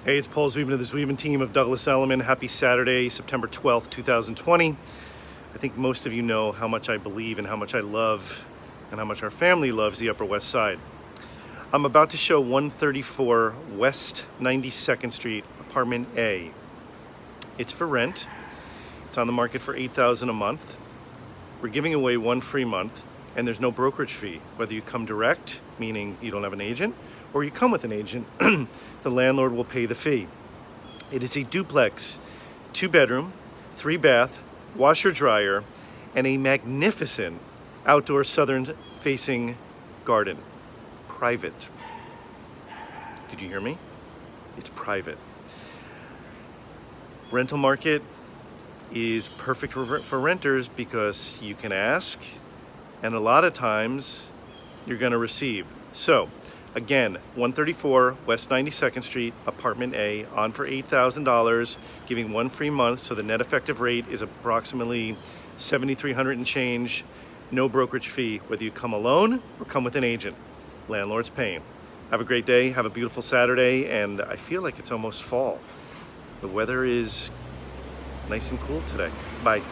Hey, it's Paul Zwiebin of the Zwiebin team of Douglas Elliman. Happy Saturday, September 12th, 2020. I think most of you know how much I believe and how much I love and how much our family loves the Upper West Side. I'm about to show 134 West 92nd Street, Apartment A. It's for rent. It's on the market for $8,000 a month. We're giving away one free month, and there's no brokerage fee. Whether you come direct, meaning you don't have an agent, or you come with an agent, the landlord will pay the fee. It is a duplex, 2-bedroom, 3-bath, washer-dryer, and a magnificent outdoor southern-facing garden. Private. Did you hear me? It's private. Rental market is perfect for renters because you can ask, and a lot of times you're going to receive. So, again, 134 West 92nd Street, Apartment A, on for $8,000, giving one free month, so the net effective rate is approximately $7,300 and change. No brokerage fee, whether you come alone or come with an agent. Landlord's paying. Have a great day, have a beautiful Saturday, and I feel like it's almost fall. The weather is nice and cool today. Bye.